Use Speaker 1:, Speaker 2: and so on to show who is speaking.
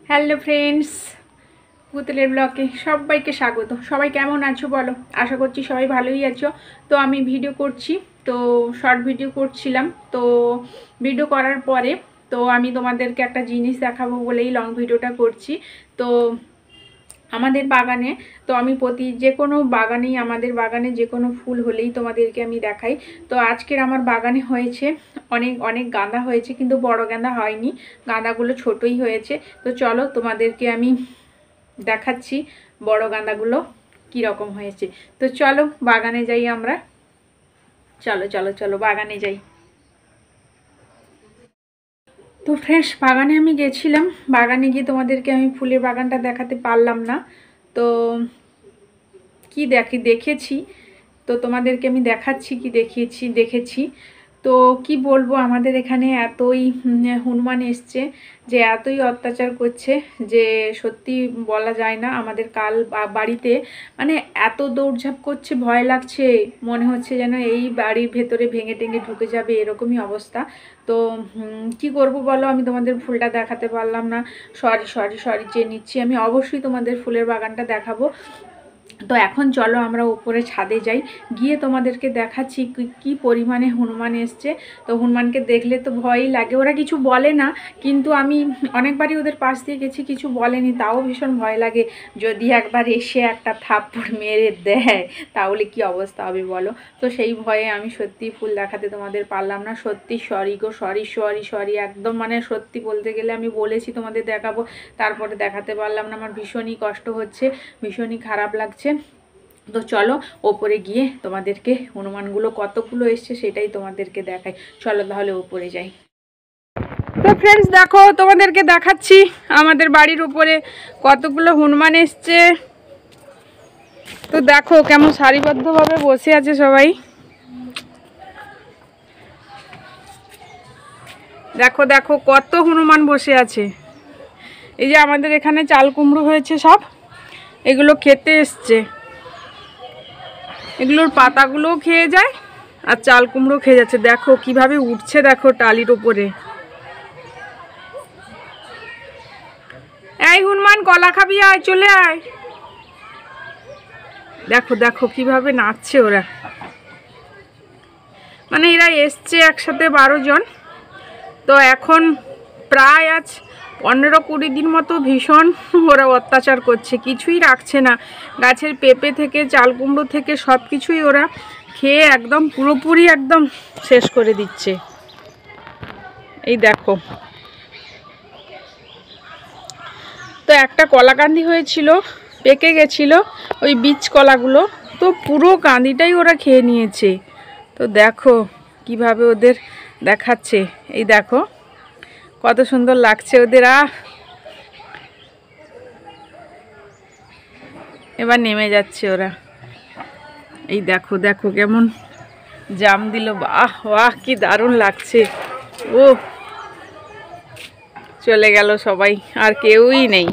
Speaker 1: Hello friends, পুতুলের ব্লগে সবাইকে স্বাগত। সবাই কেমন আছো বলো? আশা করছি সবাই ভালোই আছো। তো আমি ভিডিও করছি, তো শর্ট ভিডিও করছিলাম। তো ভিডিও করার পরে তো আমি তোমাদেরকে একটা জিনিস দেখাবো বলেই লং ভিডিওটা করছি। তো আমাদের বাগানে তো আমি যে কোনো বাগানেই আমাদের বাগানে যে কোনো ফুল হলেই তোমাদেরকে আমি দেখাই। তো আজকের আমার বাগানে হয়েছে অনেক অনেক গাঁদা হয়েছে, কিন্তু বড় গাঁদা হয়নি, গাঁদাগুলো ছোটই হয়েছে। তো চলো তোমাদেরকে আমি দেখাচ্ছি বড় গাঁদাগুলো কীরকম হয়েছে। তো চলো বাগানে যাই আমরা, চলো চলো চলো বাগানে যাই। তো ফ্রেন্ডস, বাগানে আমি গেছিলাম, বাগানে গিয়ে তোমাদেরকে আমি ফুলের বাগানটা দেখাতে পারলাম না। তো কি দেখেছি তো তোমাদেরকে আমি দেখাচ্ছি, কি দেখেছি। তো কি বলবো, আমাদের এখানে এতই হনুমান এসছে যে এতই অত্যাচার করছে যে সত্যি বলা যায় না। আমাদের বাড়িতে মানে এত দৌড়ঝাঁপ করছে, ভয় লাগছে, মনে হচ্ছে যেন এই বাড়ির ভেতরে ভেঙে টেঙে ঢুকে যাবে, এরকমই অবস্থা। তো কি করব বলো, আমি তোমাদের ফুলটা দেখাতে পারলাম না। সরি চেয়ে নিচ্ছি, আমি অবশ্যই তোমাদের ফুলের বাগানটা দেখাবো। তো এখন চলো আমরা উপরে ছাদে যাই, গিয়ে তোমাদেরকে দেখাচ্ছি কি পরিমাণে হনুমান এসছে। তো হনুমানকে দেখলে তো ভয়ই লাগে, ওরা কিছু বলে না, কিন্তু আমি অনেকবারই ওদের পাশ দিয়ে গেছি, কিছু বলেনি, তাও ভীষণ ভয় লাগে। যদি একবার এসে একটা থাপ্পড় মেরে দেয় তাহলে কি অবস্থা হবে বলো। তো সেই ভয়ে আমি সত্যি ফুল দেখাতে তোমাদের পারলাম না। সত্যি সরি গো, সরি একদম, মানে সত্যি বলতে গেলে আমি বলেছি তোমাদের দেখাবো, তারপরে দেখাতে পারলাম না। আমার ভীষণই কষ্ট হচ্ছে, ভীষণই খারাপ লাগছে। তো চলো ওপরে গিয়ে তোমাদেরকে হনুমানগুলো কতগুলো এসছে সেটাই তোমাদেরকে দেখাই। চলো তাহলে ওপরে যাই। তো ফ্রেন্ডস দেখো, তোমাদেরকে দেখাচ্ছি আমাদের বাড়ির উপরে কতগুলো হনুমান এসছে। তো দেখো কেমন সারিবদ্ধভাবে বসে আছে সবাই। দেখো দেখো কত হনুমান বসে আছে। এই যে আমাদের এখানে চাল কুমড়ো হয়েছে, সব এগুলো খেতে এসছে। এগুলোর পাতাগুলোও খেয়ে যায় আর চাল কুমড়ো খেয়ে যাচ্ছে। দেখো কিভাবে উঠছে, দেখো টালির ওপরে। এই হনুমান, কলা খাবি, আয় চলে আয়। দেখো দেখো কিভাবে নাচছে ওরা, মানে এরা এসছে একসাথে 12 জন। তো এখন প্রায় আজ 15-20 দিন মতো ভীষণ ওরা অত্যাচার করছে, কিছুই রাখছে না। গাছের পেঁপে থেকে চাল কুমড়ো থেকে সব কিছুই ওরা খেয়ে একদম পুরোপুরি একদম শেষ করে দিচ্ছে। এই দেখো, তো একটা কলা কান্দি হয়েছিল, পেকে গেছিল ওই বীজ কলাগুলো, তো পুরো কান্দিটাই ওরা খেয়ে নিয়েছে। তো দেখো কিভাবে ওদের দেখাচ্ছে, এই দেখো কত সুন্দর লাগছে ওদের। এবার নেমে যাচ্ছে ওরা। এই দেখো দেখো কেমন জাম দিল, বাহ বাহ কি দারুণ লাগছে। ও চলে গেল সবাই, আর কেউই নেই।